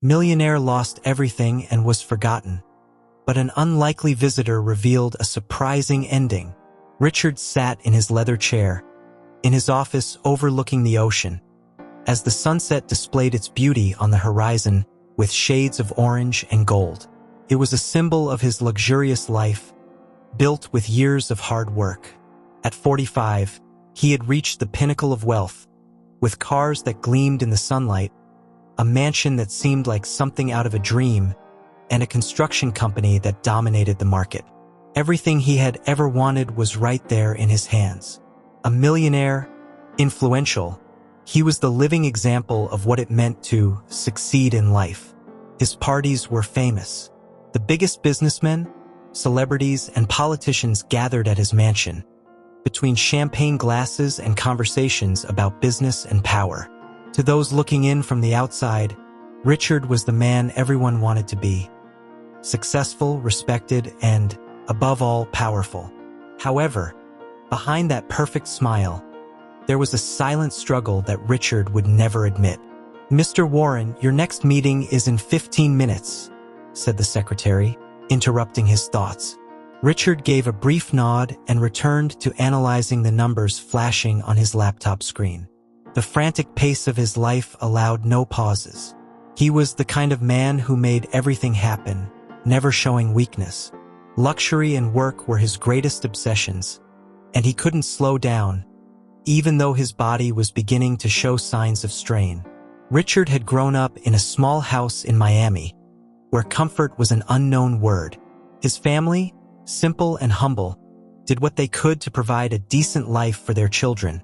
Millionaire lost everything and was forgotten. But an unlikely visitor revealed a surprising ending. Richard sat in his leather chair, in his office overlooking the ocean, as the sunset displayed its beauty on the horizon with shades of orange and gold. It was a symbol of his luxurious life, built with years of hard work. At 45, he had reached the pinnacle of wealth, with cars that gleamed in the sunlight, a mansion that seemed like something out of a dream, and a construction company that dominated the market. Everything he had ever wanted was right there in his hands. A millionaire, influential, he was the living example of what it meant to succeed in life. His parties were famous. The biggest businessmen, celebrities, and politicians gathered at his mansion, between champagne glasses and conversations about business and power. To those looking in from the outside, Richard was the man everyone wanted to be. Successful, respected, and, above all, powerful. However, behind that perfect smile, there was a silent struggle that Richard would never admit. "Mr. Warren, your next meeting is in 15 minutes, said the secretary, interrupting his thoughts. Richard gave a brief nod and returned to analyzing the numbers flashing on his laptop screen. The frantic pace of his life allowed no pauses. He was the kind of man who made everything happen, never showing weakness. Luxury and work were his greatest obsessions, and he couldn't slow down, even though his body was beginning to show signs of strain. Richard had grown up in a small house in Miami, where comfort was an unknown word. His family, simple and humble, did what they could to provide a decent life for their children.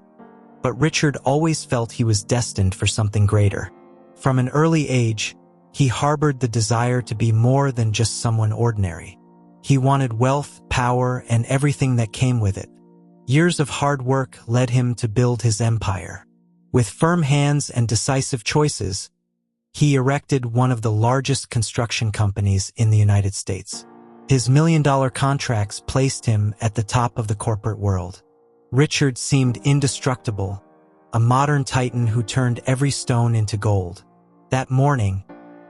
But Richard always felt he was destined for something greater. From an early age, he harbored the desire to be more than just someone ordinary. He wanted wealth, power, and everything that came with it. Years of hard work led him to build his empire. With firm hands and decisive choices, he erected one of the largest construction companies in the United States. His million-dollar contracts placed him at the top of the corporate world. Richard seemed indestructible, a modern titan who turned every stone into gold. That morning,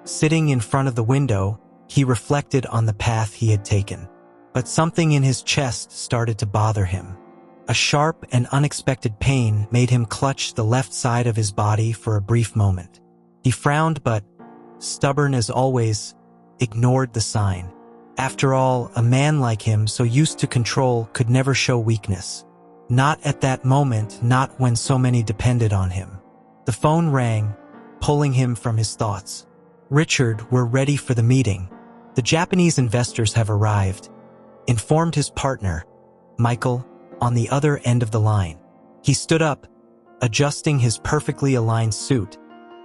sitting in front of the window, he reflected on the path he had taken. But something in his chest started to bother him. A sharp and unexpected pain made him clutch the left side of his body for a brief moment. He frowned but, stubborn as always, ignored the sign. After all, a man like him, so used to control, could never show weakness. Not at that moment, not when so many depended on him. The phone rang, pulling him from his thoughts. "Richard, we're ready for the meeting. The Japanese investors have arrived," informed his partner, Michael, on the other end of the line. He stood up, adjusting his perfectly aligned suit,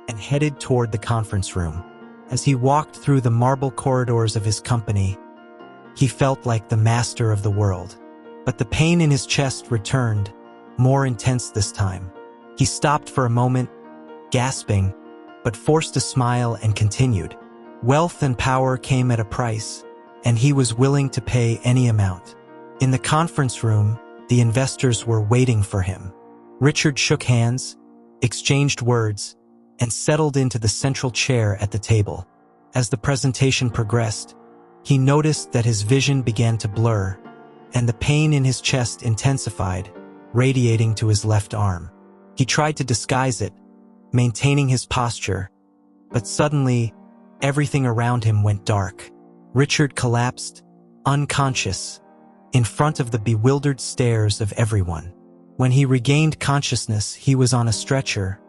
and headed toward the conference room. As he walked through the marble corridors of his company, he felt like the master of the world. But the pain in his chest returned, more intense this time. He stopped for a moment, gasping, but forced a smile and continued. Wealth and power came at a price, and he was willing to pay any amount. In the conference room, the investors were waiting for him. Richard shook hands, exchanged words, and settled into the central chair at the table. As the presentation progressed, he noticed that his vision began to blur, and the pain in his chest intensified, radiating to his left arm. He tried to disguise it, maintaining his posture, but suddenly, everything around him went dark. Richard collapsed, unconscious, in front of the bewildered stares of everyone. When he regained consciousness, he was on a stretcher,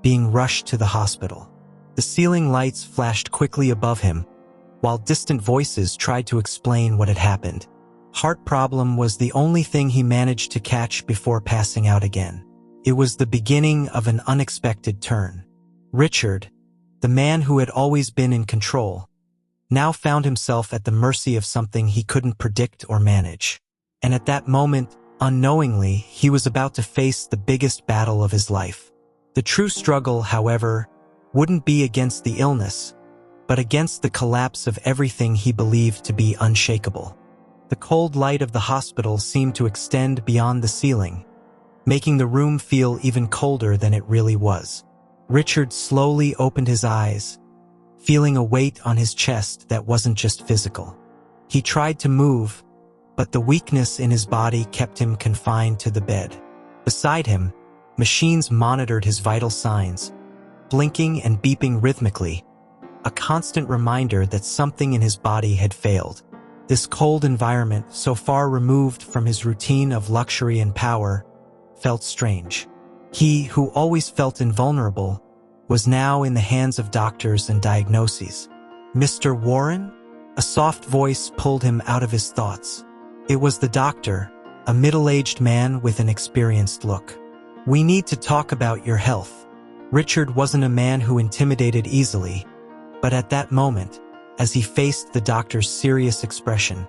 being rushed to the hospital. The ceiling lights flashed quickly above him, while distant voices tried to explain what had happened. Heart problem was the only thing he managed to catch before passing out again. It was the beginning of an unexpected turn. Richard, the man who had always been in control, now found himself at the mercy of something he couldn't predict or manage. And at that moment, unknowingly, he was about to face the biggest battle of his life. The true struggle, however, wouldn't be against the illness, but against the collapse of everything he believed to be unshakable. The cold light of the hospital seemed to extend beyond the ceiling, making the room feel even colder than it really was. Richard slowly opened his eyes, feeling a weight on his chest that wasn't just physical. He tried to move, but the weakness in his body kept him confined to the bed. Beside him, machines monitored his vital signs, blinking and beeping rhythmically, a constant reminder that something in his body had failed. This cold environment, so far removed from his routine of luxury and power, felt strange. He, who always felt invulnerable, was now in the hands of doctors and diagnoses. "Mr. Warren?" A soft voice pulled him out of his thoughts. It was the doctor, a middle-aged man with an experienced look. "We need to talk about your health." Richard wasn't a man who intimidated easily, but at that moment, as he faced the doctor's serious expression,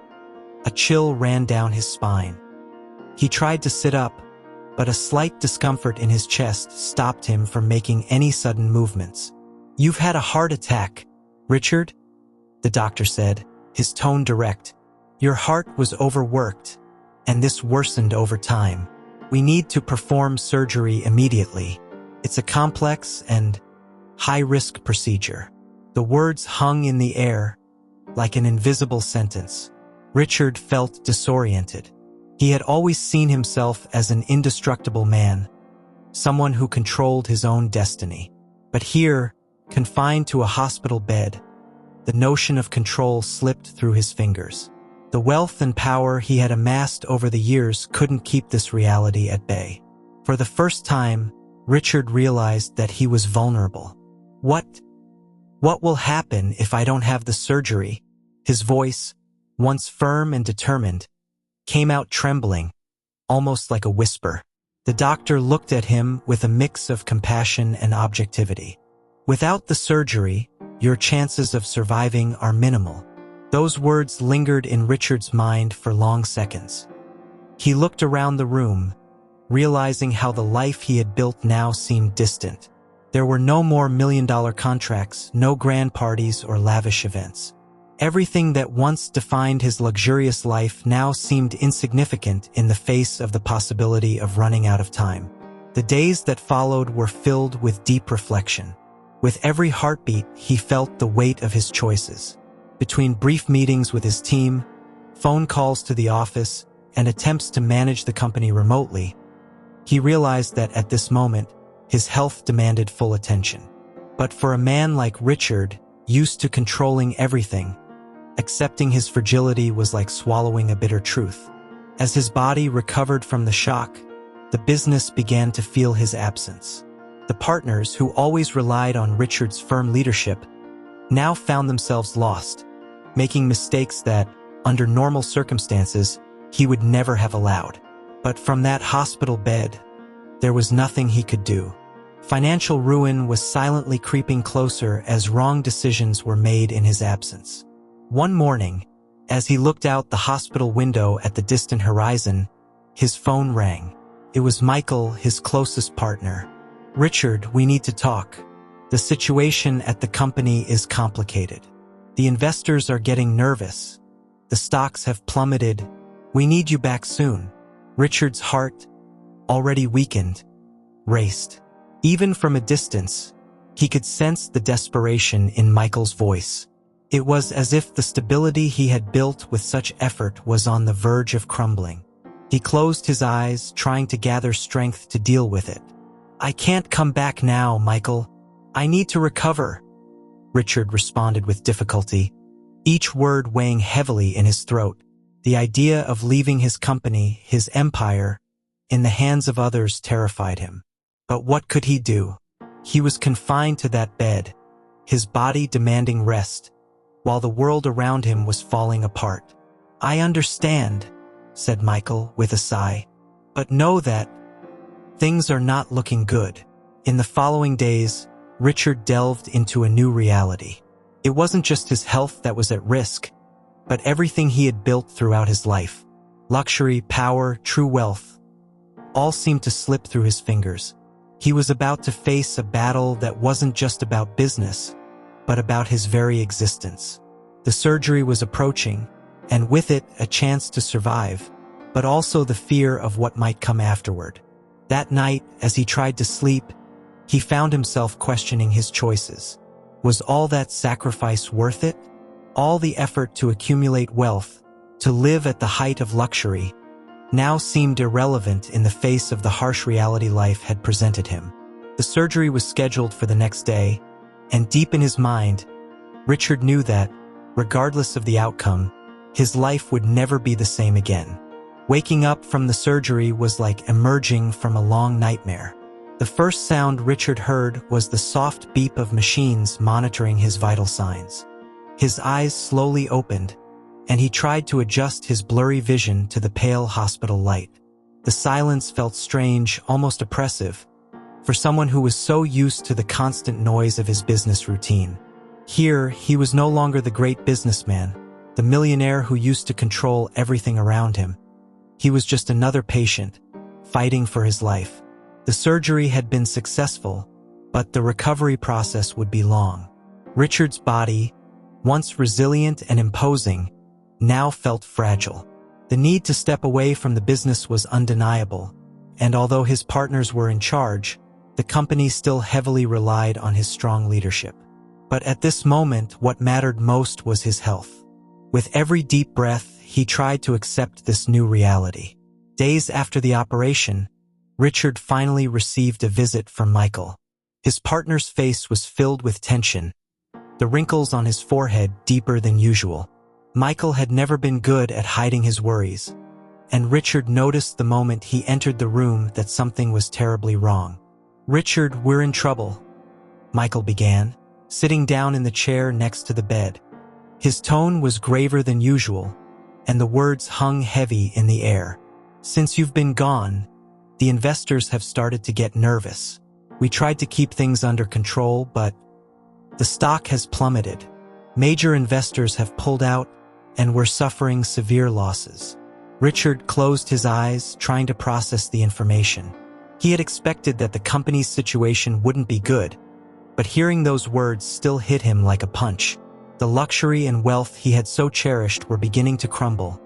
a chill ran down his spine. He tried to sit up, but a slight discomfort in his chest stopped him from making any sudden movements. "You've had a heart attack, Richard," the doctor said, his tone direct. "Your heart was overworked, and this worsened over time. We need to perform surgery immediately. It's a complex and high-risk procedure." The words hung in the air, like an invisible sentence. Richard felt disoriented. He had always seen himself as an indestructible man, someone who controlled his own destiny. But here, confined to a hospital bed, the notion of control slipped through his fingers. The wealth and power he had amassed over the years couldn't keep this reality at bay. For the first time, Richard realized that he was vulnerable. What will happen if I don't have the surgery?" His voice, once firm and determined, came out trembling, almost like a whisper. The doctor looked at him with a mix of compassion and objectivity. "Without the surgery, your chances of surviving are minimal." Those words lingered in Richard's mind for long seconds. He looked around the room, realizing how the life he had built now seemed distant. There were no more million-dollar contracts, no grand parties or lavish events. Everything that once defined his luxurious life now seemed insignificant in the face of the possibility of running out of time. The days that followed were filled with deep reflection. With every heartbeat, he felt the weight of his choices. Between brief meetings with his team, phone calls to the office, and attempts to manage the company remotely, he realized that at this moment, his health demanded full attention. But for a man like Richard, used to controlling everything, accepting his fragility was like swallowing a bitter truth. As his body recovered from the shock, the business began to feel his absence. The partners, who always relied on Richard's firm leadership, now found themselves lost, making mistakes that, under normal circumstances, he would never have allowed. But from that hospital bed, there was nothing he could do. Financial ruin was silently creeping closer as wrong decisions were made in his absence. One morning, as he looked out the hospital window at the distant horizon, his phone rang. It was Michael, his closest partner. "Richard, we need to talk. The situation at the company is complicated. The investors are getting nervous. The stocks have plummeted. We need you back soon." Richard's heart, already weakened, raced. Even from a distance, he could sense the desperation in Michael's voice. It was as if the stability he had built with such effort was on the verge of crumbling. He closed his eyes, trying to gather strength to deal with it. "I can't come back now, Michael. I need to recover," Richard responded with difficulty, each word weighing heavily in his throat. The idea of leaving his company, his empire, in the hands of others terrified him. But what could he do? He was confined to that bed, his body demanding rest, while the world around him was falling apart. "I understand," said Michael with a sigh, "but know that things are not looking good." In the following days, Richard delved into a new reality. It wasn't just his health that was at risk, but everything he had built throughout his life. Luxury, power, true wealth, all seemed to slip through his fingers. He was about to face a battle that wasn't just about business, but about his very existence. The surgery was approaching, and with it, a chance to survive, but also the fear of what might come afterward. That night, as he tried to sleep, he found himself questioning his choices. Was all that sacrifice worth it? All the effort to accumulate wealth, to live at the height of luxury, now seemed irrelevant in the face of the harsh reality life had presented him. The surgery was scheduled for the next day, and deep in his mind, Richard knew that, regardless of the outcome, his life would never be the same again. Waking up from the surgery was like emerging from a long nightmare. The first sound Richard heard was the soft beep of machines monitoring his vital signs. His eyes slowly opened, and he tried to adjust his blurry vision to the pale hospital light. The silence felt strange, almost oppressive, for someone who was so used to the constant noise of his business routine. Here, he was no longer the great businessman, the millionaire who used to control everything around him. He was just another patient, fighting for his life. The surgery had been successful, but the recovery process would be long. Richard's body, once resilient and imposing, now felt fragile. The need to step away from the business was undeniable, and although his partners were in charge, the company still heavily relied on his strong leadership. But at this moment, what mattered most was his health. With every deep breath, he tried to accept this new reality. Days after the operation, Richard finally received a visit from Michael. His partner's face was filled with tension, the wrinkles on his forehead deeper than usual. Michael had never been good at hiding his worries, and Richard noticed the moment he entered the room that something was terribly wrong. "Richard, we're in trouble," Michael began, sitting down in the chair next to the bed. His tone was graver than usual, and the words hung heavy in the air. "Since you've been gone, the investors have started to get nervous. We tried to keep things under control, but the stock has plummeted. Major investors have pulled out, and we're suffering severe losses." Richard closed his eyes, trying to process the information. He had expected that the company's situation wouldn't be good, but hearing those words still hit him like a punch. The luxury and wealth he had so cherished were beginning to crumble,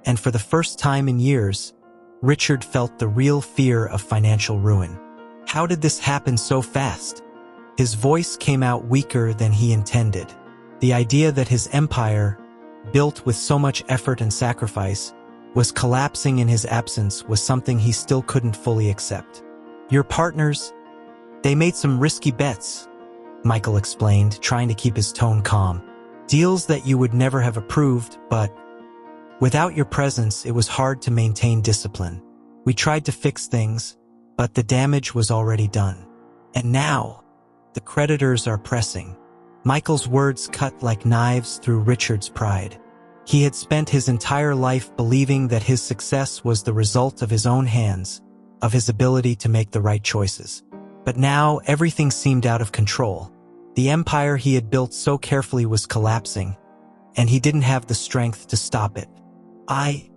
and for the first time in years, Richard felt the real fear of financial ruin. How did this happen so fast? His voice came out weaker than he intended. The idea that his empire, built with so much effort and sacrifice, was collapsing in his absence was something he still couldn't fully accept. "Your partners, they made some risky bets," Michael explained, trying to keep his tone calm. "Deals that you would never have approved, but without your presence, it was hard to maintain discipline. We tried to fix things, but the damage was already done. And now, the creditors are pressing." Michael's words cut like knives through Richard's pride. He had spent his entire life believing that his success was the result of his own hands, of his ability to make the right choices. But now, everything seemed out of control. The empire he had built so carefully was collapsing, and he didn't have the strength to stop it. "I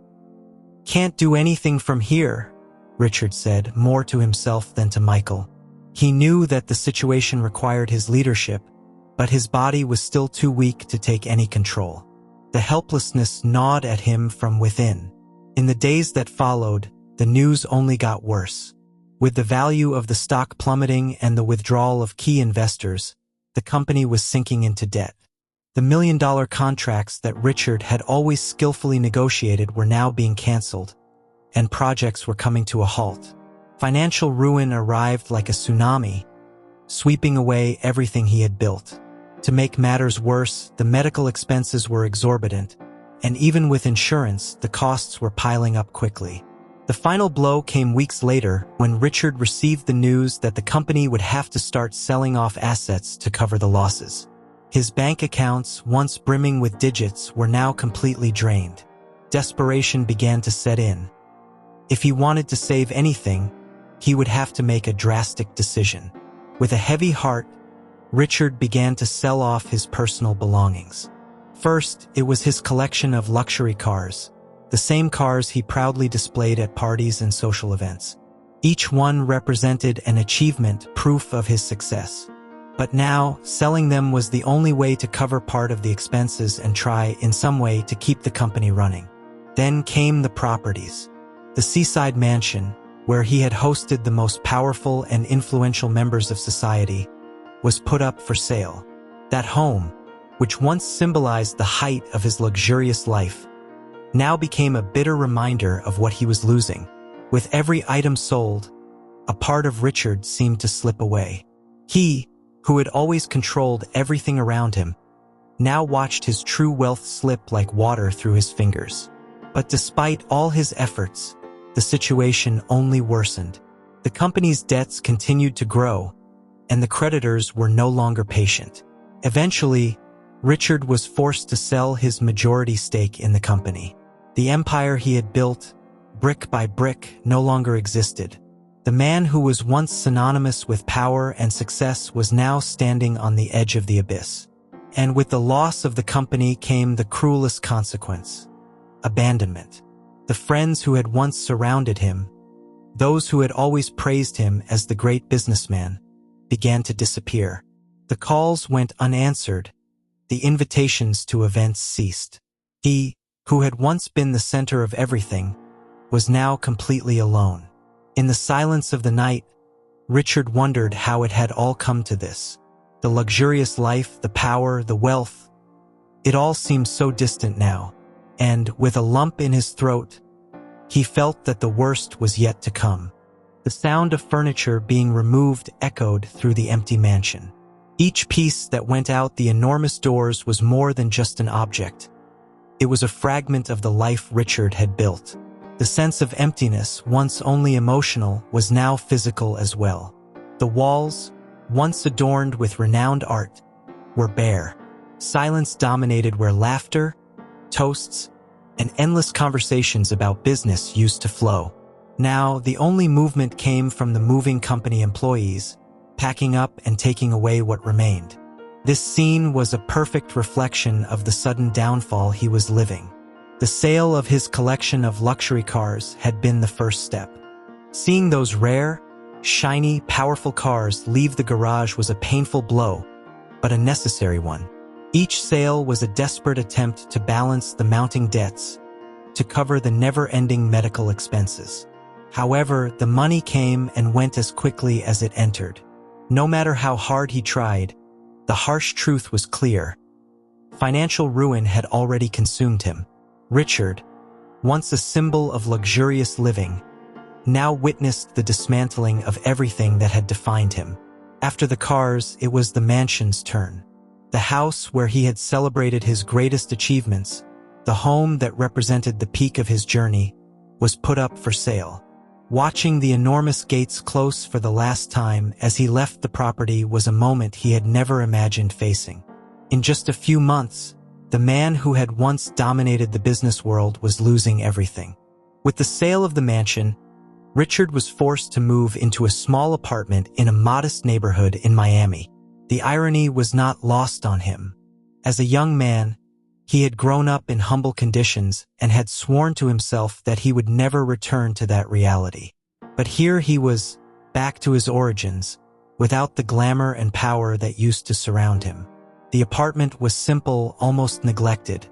can't do anything from here," Richard said, more to himself than to Michael. He knew that the situation required his leadership, but his body was still too weak to take any control. The helplessness gnawed at him from within. In the days that followed, the news only got worse. With the value of the stock plummeting and the withdrawal of key investors, the company was sinking into debt. The million-dollar contracts that Richard had always skillfully negotiated were now being canceled, and projects were coming to a halt. Financial ruin arrived like a tsunami, sweeping away everything he had built. To make matters worse, the medical expenses were exorbitant, and even with insurance, the costs were piling up quickly. The final blow came weeks later when Richard received the news that the company would have to start selling off assets to cover the losses. His bank accounts, once brimming with digits, were now completely drained. Desperation began to set in. If he wanted to save anything, he would have to make a drastic decision. With a heavy heart, Richard began to sell off his personal belongings. First, it was his collection of luxury cars, the same cars he proudly displayed at parties and social events. Each one represented an achievement, proof of his success. But now, selling them was the only way to cover part of the expenses and try, in some way, to keep the company running. Then came the properties. The seaside mansion, where he had hosted the most powerful and influential members of society, was put up for sale. That home, which once symbolized the height of his luxurious life, now became a bitter reminder of what he was losing. With every item sold, a part of Richard seemed to slip away. He, who had always controlled everything around him, now watched his true wealth slip like water through his fingers. But despite all his efforts, the situation only worsened. The company's debts continued to grow, and the creditors were no longer patient. Eventually, Richard was forced to sell his majority stake in the company. The empire he had built, brick by brick, no longer existed. The man who was once synonymous with power and success was now standing on the edge of the abyss. And with the loss of the company came the cruelest consequence: abandonment. The friends who had once surrounded him, those who had always praised him as the great businessman, began to disappear. The calls went unanswered. The invitations to events ceased. He, who had once been the center of everything, was now completely alone. In the silence of the night, Richard wondered how it had all come to this. The luxurious life, the power, the wealth, it all seemed so distant now, and with a lump in his throat, he felt that the worst was yet to come. The sound of furniture being removed echoed through the empty mansion. Each piece that went out the enormous doors was more than just an object. It was a fragment of the life Richard had built. The sense of emptiness, once only emotional, was now physical as well. The walls, once adorned with renowned art, were bare. Silence dominated where laughter, toasts, and endless conversations about business used to flow. Now, the only movement came from the moving company employees, packing up and taking away what remained. This scene was a perfect reflection of the sudden downfall he was living. The sale of his collection of luxury cars had been the first step. Seeing those rare, shiny, powerful cars leave the garage was a painful blow, but a necessary one. Each sale was a desperate attempt to balance the mounting debts, to cover the never-ending medical expenses. However, the money came and went as quickly as it entered. No matter how hard he tried, the harsh truth was clear. Financial ruin had already consumed him. Richard, once a symbol of luxurious living, now witnessed the dismantling of everything that had defined him. After the cars, it was the mansion's turn. The house where he had celebrated his greatest achievements, the home that represented the peak of his journey, was put up for sale. Watching the enormous gates close for the last time as he left the property was a moment he had never imagined facing. In just a few months, the man who had once dominated the business world was losing everything. With the sale of the mansion, Richard was forced to move into a small apartment in a modest neighborhood in Miami. The irony was not lost on him. As a young man, he had grown up in humble conditions and had sworn to himself that he would never return to that reality. But here he was, back to his origins, without the glamour and power that used to surround him. The apartment was simple, almost neglected.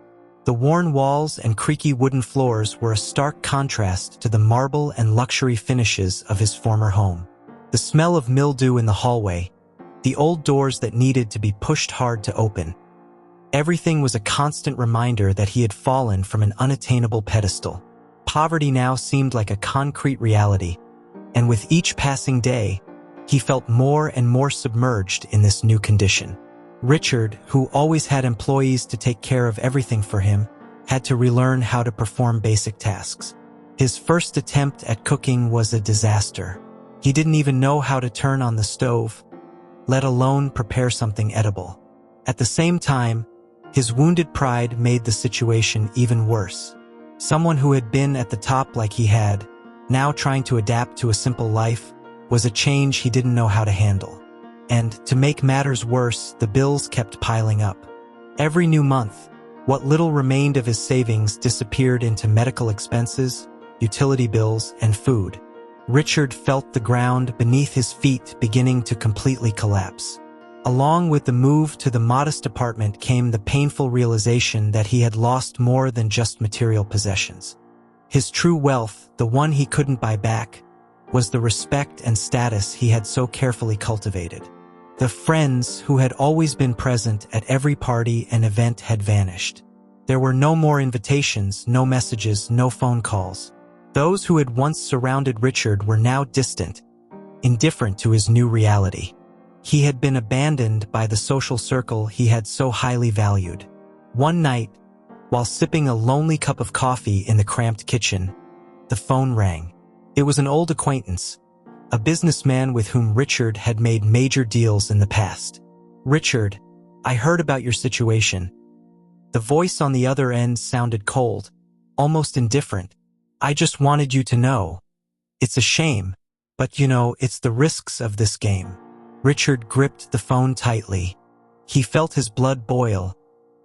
The worn walls and creaky wooden floors were a stark contrast to the marble and luxury finishes of his former home. The smell of mildew in the hallway, the old doors that needed to be pushed hard to open, everything was a constant reminder that he had fallen from an unattainable pedestal. Poverty now seemed like a concrete reality, and with each passing day, he felt more and more submerged in this new condition. Richard, who always had employees to take care of everything for him, had to relearn how to perform basic tasks. His first attempt at cooking was a disaster. He didn't even know how to turn on the stove, let alone prepare something edible. At the same time, his wounded pride made the situation even worse. Someone who had been at the top like he had, now trying to adapt to a simple life, was a change he didn't know how to handle. And, to make matters worse, the bills kept piling up. Every new month, what little remained of his savings disappeared into medical expenses, utility bills, and food. Richard felt the ground beneath his feet beginning to completely collapse. Along with the move to the modest apartment came the painful realization that he had lost more than just material possessions. His true wealth, the one he couldn't buy back, was the respect and status he had so carefully cultivated. The friends who had always been present at every party and event had vanished. There were no more invitations, no messages, no phone calls. Those who had once surrounded Richard were now distant, indifferent to his new reality. He had been abandoned by the social circle he had so highly valued. One night, while sipping a lonely cup of coffee in the cramped kitchen, the phone rang. It was an old acquaintance, a businessman with whom Richard had made major deals in the past. "Richard, I heard about your situation." The voice on the other end sounded cold, almost indifferent. "I just wanted you to know. It's a shame, but it's the risks of this game." Richard gripped the phone tightly. He felt his blood boil,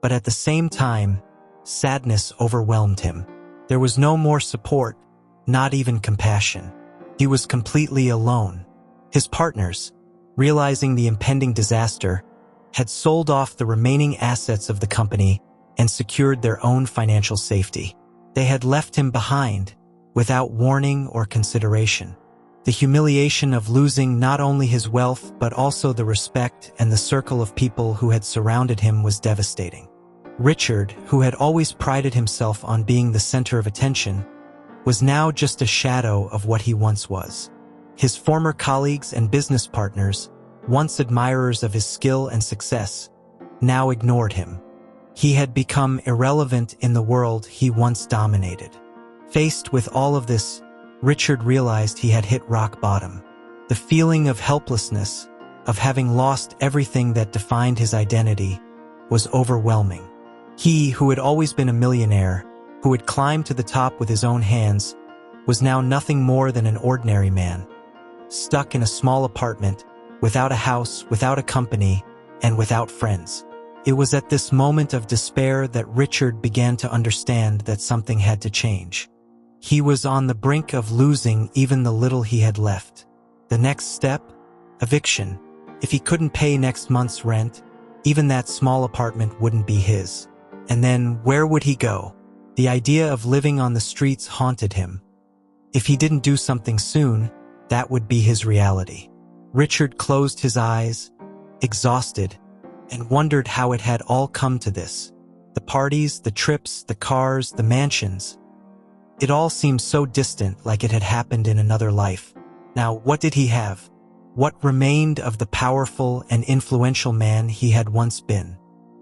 but at the same time, sadness overwhelmed him. There was no more support, not even compassion. He was completely alone. His partners, realizing the impending disaster, had sold off the remaining assets of the company and secured their own financial safety. They had left him behind, without warning or consideration. The humiliation of losing not only his wealth but also the respect and the circle of people who had surrounded him was devastating. Richard, who had always prided himself on being the center of attention, was now just a shadow of what he once was. His former colleagues and business partners, once admirers of his skill and success, now ignored him. He had become irrelevant in the world he once dominated. Faced with all of this, Richard realized he had hit rock bottom. The feeling of helplessness, of having lost everything that defined his identity, was overwhelming. He, who had always been a millionaire, who had climbed to the top with his own hands, was now nothing more than an ordinary man, stuck in a small apartment, without a house, without a company, and without friends. It was at this moment of despair that Richard began to understand that something had to change. He was on the brink of losing even the little he had left. The next step? Eviction. If he couldn't pay next month's rent, even that small apartment wouldn't be his. And then where would he go? The idea of living on the streets haunted him. If he didn't do something soon, that would be his reality. Richard closed his eyes, exhausted, and wondered how it had all come to this. The parties, the trips, the cars, the mansions. It all seemed so distant, like it had happened in another life. Now, what did he have? What remained of the powerful and influential man he had once been?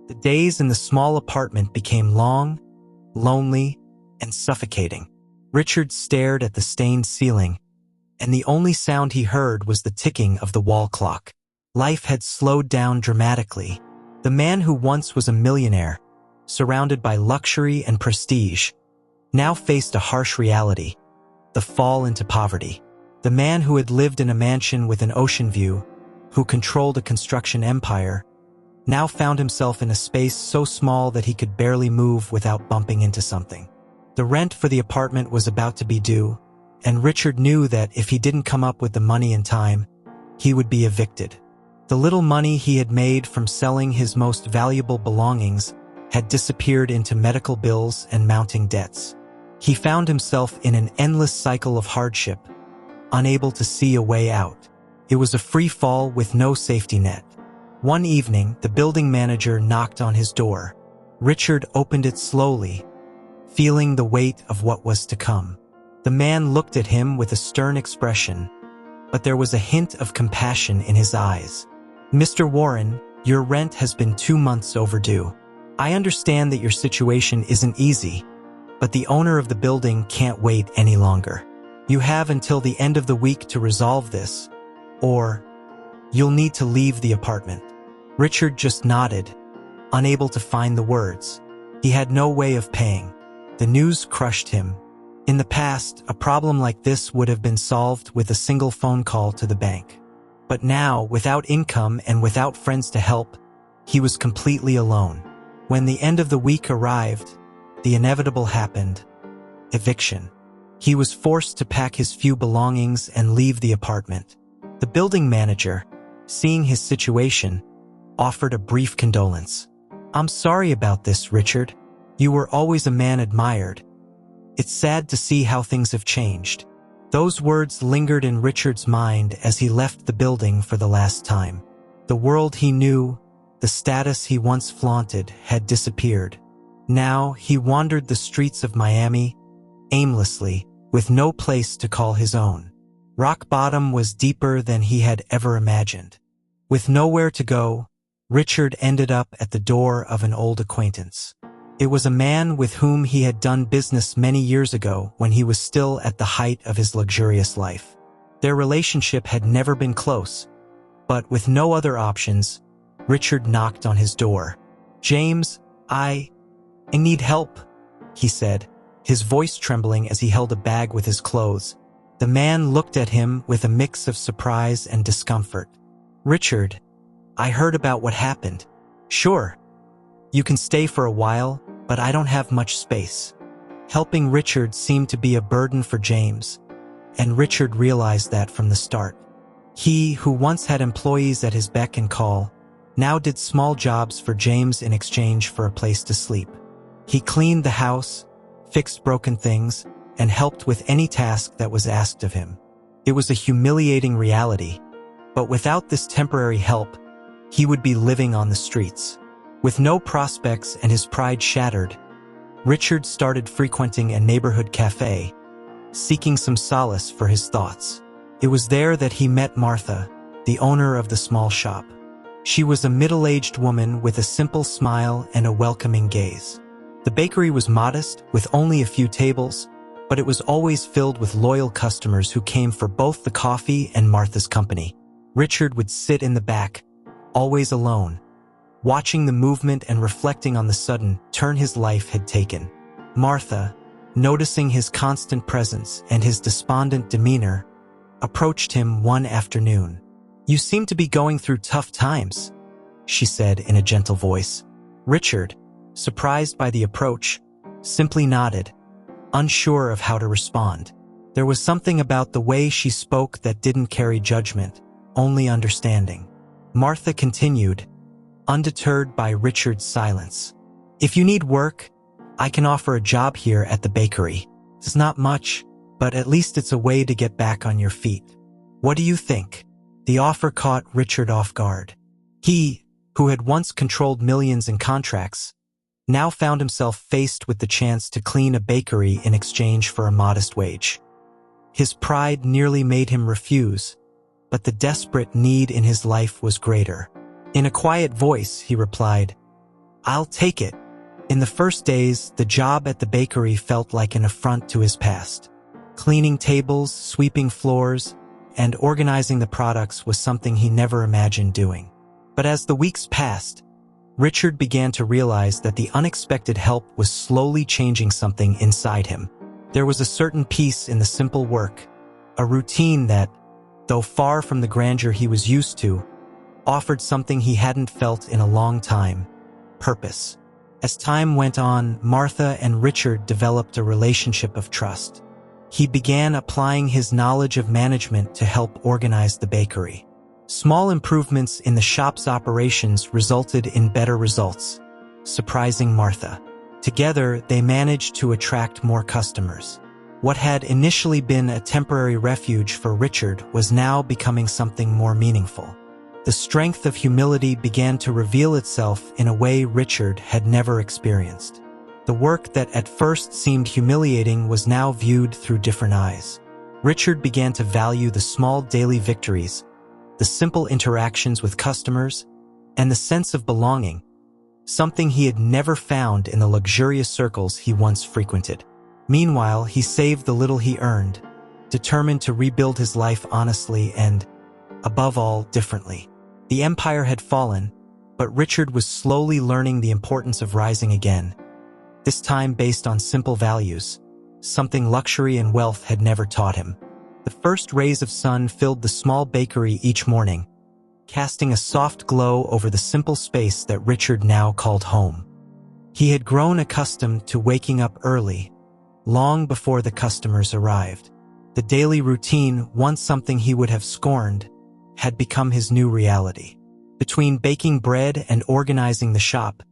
The days in the small apartment became long, lonely, and suffocating. Richard stared at the stained ceiling, and the only sound he heard was the ticking of the wall clock. Life had slowed down dramatically. The man who once was a millionaire, surrounded by luxury and prestige, now faced a harsh reality: the fall into poverty. The man who had lived in a mansion with an ocean view, who controlled a construction empire, now found himself in a space so small that he could barely move without bumping into something. The rent for the apartment was about to be due, and Richard knew that if he didn't come up with the money in time, he would be evicted. The little money he had made from selling his most valuable belongings had disappeared into medical bills and mounting debts. He found himself in an endless cycle of hardship, unable to see a way out. It was a free fall with no safety net. One evening, the building manager knocked on his door. Richard opened it slowly, feeling the weight of what was to come. The man looked at him with a stern expression, but there was a hint of compassion in his eyes. "Mr. Warren, your rent has been 2 months overdue. I understand that your situation isn't easy, but the owner of the building can't wait any longer. You have until the end of the week to resolve this, or you'll need to leave the apartment." Richard just nodded, unable to find the words. He had no way of paying. The news crushed him. In the past, a problem like this would have been solved with a single phone call to the bank. But now, without income and without friends to help, he was completely alone. When the end of the week arrived, the inevitable happened: eviction. He was forced to pack his few belongings and leave the apartment. The building manager, seeing his situation, offered a brief condolence. "I'm sorry about this, Richard. You were always a man admired. It's sad to see how things have changed." Those words lingered in Richard's mind as he left the building for the last time. The world he knew, the status he once flaunted, had disappeared. Now he wandered the streets of Miami, aimlessly, with no place to call his own. Rock bottom was deeper than he had ever imagined. With nowhere to go, Richard ended up at the door of an old acquaintance. It was a man with whom he had done business many years ago when he was still at the height of his luxurious life. Their relationship had never been close, but with no other options, Richard knocked on his door. "James, I need help," he said, his voice trembling as he held a bag with his clothes. The man looked at him with a mix of surprise and discomfort. "Richard, I heard about what happened. Sure, you can stay for a while, but I don't have much space." Helping Richard seemed to be a burden for James, and Richard realized that from the start. He, who once had employees at his beck and call, now did small jobs for James in exchange for a place to sleep. He cleaned the house, fixed broken things, and helped with any task that was asked of him. It was a humiliating reality, but without this temporary help, he would be living on the streets. With no prospects and his pride shattered, Richard started frequenting a neighborhood cafe, seeking some solace for his thoughts. It was there that he met Martha, the owner of the small shop. She was a middle-aged woman with a simple smile and a welcoming gaze. The bakery was modest, with only a few tables, but it was always filled with loyal customers who came for both the coffee and Martha's company. Richard would sit in the back, always alone, watching the movement and reflecting on the sudden turn his life had taken. Martha, noticing his constant presence and his despondent demeanor, approached him one afternoon. "You seem to be going through tough times," she said in a gentle voice. Richard, surprised by the approach, simply nodded, unsure of how to respond. There was something about the way she spoke that didn't carry judgment, only understanding. Martha continued, undeterred by Richard's silence. "If you need work, I can offer a job here at the bakery. It's not much, but at least it's a way to get back on your feet. What do you think?" The offer caught Richard off guard. He, who had once controlled millions in contracts, now found himself faced with the chance to clean a bakery in exchange for a modest wage. His pride nearly made him refuse, but the desperate need in his life was greater. In a quiet voice, he replied, "I'll take it." In the first days, the job at the bakery felt like an affront to his past. Cleaning tables, sweeping floors, and organizing the products was something he never imagined doing. But as the weeks passed, Richard began to realize that the unexpected help was slowly changing something inside him. There was a certain peace in the simple work, a routine that, though far from the grandeur he was used to, offered something he hadn't felt in a long time: purpose. As time went on, Martha and Richard developed a relationship of trust. He began applying his knowledge of management to help organize the bakery. Small improvements in the shop's operations resulted in better results, surprising Martha. Together, they managed to attract more customers. What had initially been a temporary refuge for Richard was now becoming something more meaningful. The strength of humility began to reveal itself in a way Richard had never experienced. The work that at first seemed humiliating was now viewed through different eyes. Richard began to value the small daily victories, the simple interactions with customers, and the sense of belonging, something he had never found in the luxurious circles he once frequented. Meanwhile, he saved the little he earned, determined to rebuild his life honestly and, above all, differently. The empire had fallen, but Richard was slowly learning the importance of rising again, this time based on simple values, something luxury and wealth had never taught him. The first rays of sun filled the small bakery each morning, casting a soft glow over the simple space that Richard now called home. He had grown accustomed to waking up early, long before the customers arrived. The daily routine, once something he would have scorned, had become his new reality. Between baking bread and organizing the shop,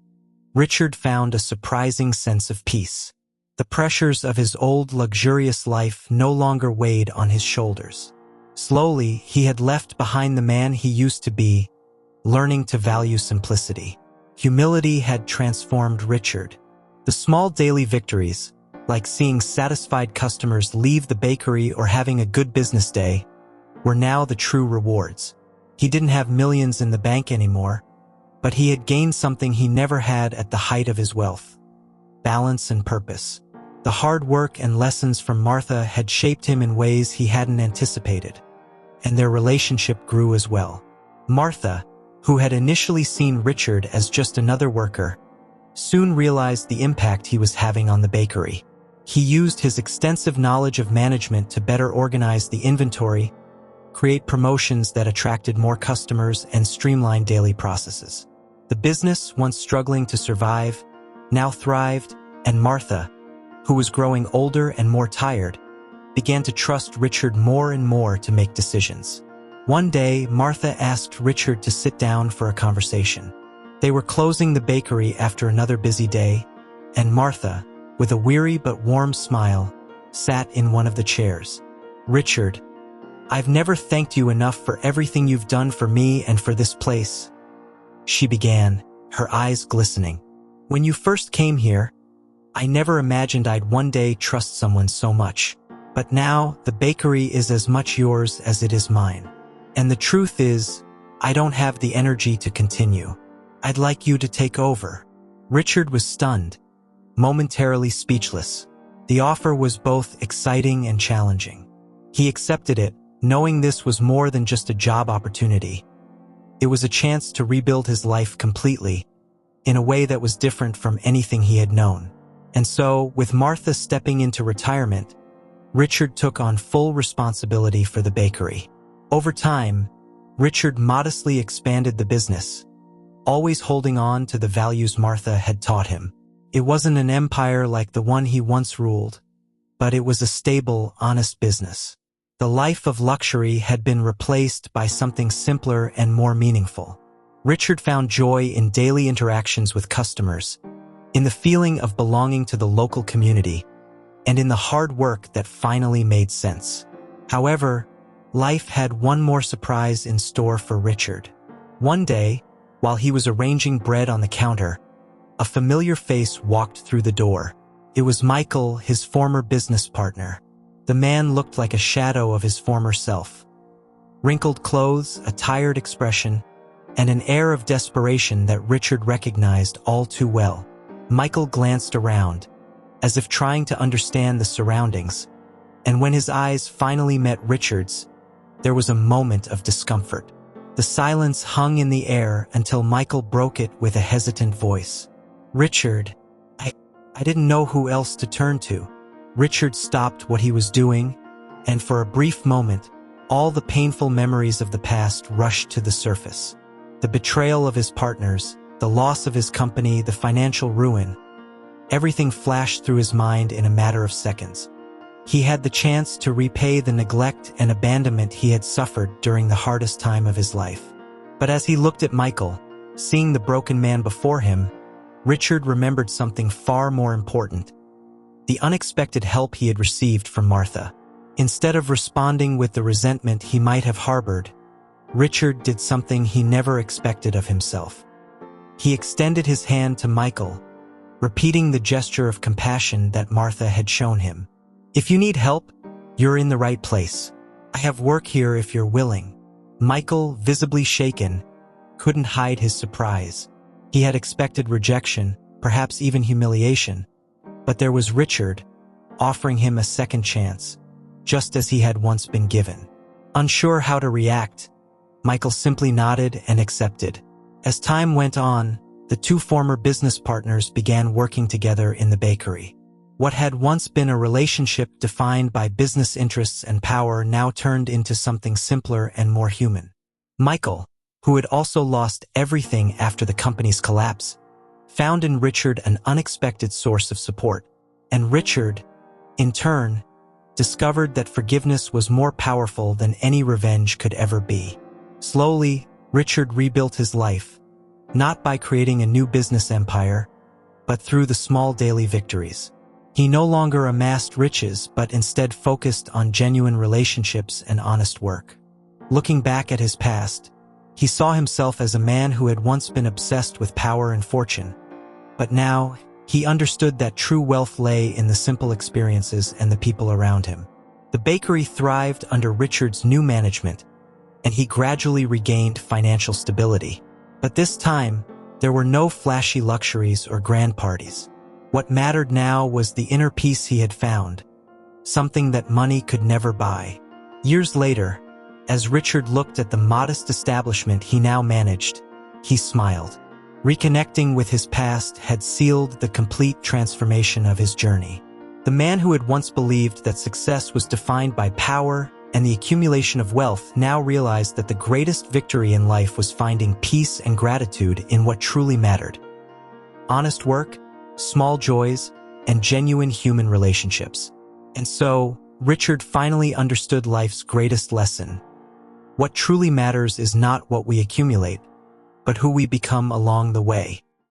Richard found a surprising sense of peace. The pressures of his old luxurious life no longer weighed on his shoulders. Slowly, he had left behind the man he used to be, learning to value simplicity. Humility had transformed Richard. The small daily victories, like seeing satisfied customers leave the bakery or having a good business day, were now the true rewards. He didn't have millions in the bank anymore, but he had gained something he never had at the height of his wealth: balance and purpose. The hard work and lessons from Martha had shaped him in ways he hadn't anticipated, and their relationship grew as well. Martha, who had initially seen Richard as just another worker, soon realized the impact he was having on the bakery. He used his extensive knowledge of management to better organize the inventory, create promotions that attracted more customers, and streamline daily processes. The business, once struggling to survive, now thrived, and Martha, who was growing older and more tired, began to trust Richard more and more to make decisions. One day, Martha asked Richard to sit down for a conversation. They were closing the bakery after another busy day, and Martha, with a weary but warm smile, sat in one of the chairs. "Richard, I've never thanked you enough for everything you've done for me and for this place," she began, her eyes glistening. "When you first came here, I never imagined I'd one day trust someone so much. But now, the bakery is as much yours as it is mine. And the truth is, I don't have the energy to continue. I'd like you to take over." Richard was stunned, momentarily speechless. The offer was both exciting and challenging. He accepted it, knowing this was more than just a job opportunity. It was a chance to rebuild his life completely, in a way that was different from anything he had known. And so, with Martha stepping into retirement, Richard took on full responsibility for the bakery. Over time, Richard modestly expanded the business, always holding on to the values Martha had taught him. It wasn't an empire like the one he once ruled, but it was a stable, honest business. The life of luxury had been replaced by something simpler and more meaningful. Richard found joy in daily interactions with customers, in the feeling of belonging to the local community, and in the hard work that finally made sense. However, life had one more surprise in store for Richard. One day, while he was arranging bread on the counter, a familiar face walked through the door. It was Michael, his former business partner. The man looked like a shadow of his former self. Wrinkled clothes, a tired expression, and an air of desperation that Richard recognized all too well. Michael glanced around, as if trying to understand the surroundings, and when his eyes finally met Richard's, there was a moment of discomfort. The silence hung in the air until Michael broke it with a hesitant voice. "Richard, I didn't know who else to turn to." Richard stopped what he was doing, and for a brief moment, all the painful memories of the past rushed to the surface. The betrayal of his partners, the loss of his company, the financial ruin. Everything flashed through his mind in a matter of seconds. He had the chance to repay the neglect and abandonment he had suffered during the hardest time of his life. But as he looked at Michael, seeing the broken man before him, Richard remembered something far more important: the unexpected help he had received from Martha. Instead of responding with the resentment he might have harbored, Richard did something he never expected of himself. He extended his hand to Michael, repeating the gesture of compassion that Martha had shown him. "If you need help, you're in the right place. I have work here if you're willing." Michael, visibly shaken, couldn't hide his surprise. He had expected rejection, perhaps even humiliation, but there was Richard, offering him a second chance, just as he had once been given. Unsure how to react, Michael simply nodded and accepted. As time went on, the two former business partners began working together in the bakery. What had once been a relationship defined by business interests and power now turned into something simpler and more human. Michael, who had also lost everything after the company's collapse, found in Richard an unexpected source of support. And Richard, in turn, discovered that forgiveness was more powerful than any revenge could ever be. Slowly, Richard rebuilt his life, not by creating a new business empire, but through the small daily victories. He no longer amassed riches, but instead focused on genuine relationships and honest work. Looking back at his past, He saw himself as a man who had once been obsessed with power and fortune. But now, he understood that true wealth lay in the simple experiences and the people around him. The bakery thrived under Richard's new management, and he gradually regained financial stability. But this time, there were no flashy luxuries or grand parties. What mattered now was the inner peace he had found, something that money could never buy. Years later, as Richard looked at the modest establishment he now managed, he smiled. Reconnecting with his past had sealed the complete transformation of his journey. The man who had once believed that success was defined by power and the accumulation of wealth now realized that the greatest victory in life was finding peace and gratitude in what truly mattered. Honest work, small joys, and genuine human relationships. And so, Richard finally understood life's greatest lesson. What truly matters is not what we accumulate, but who we become along the way.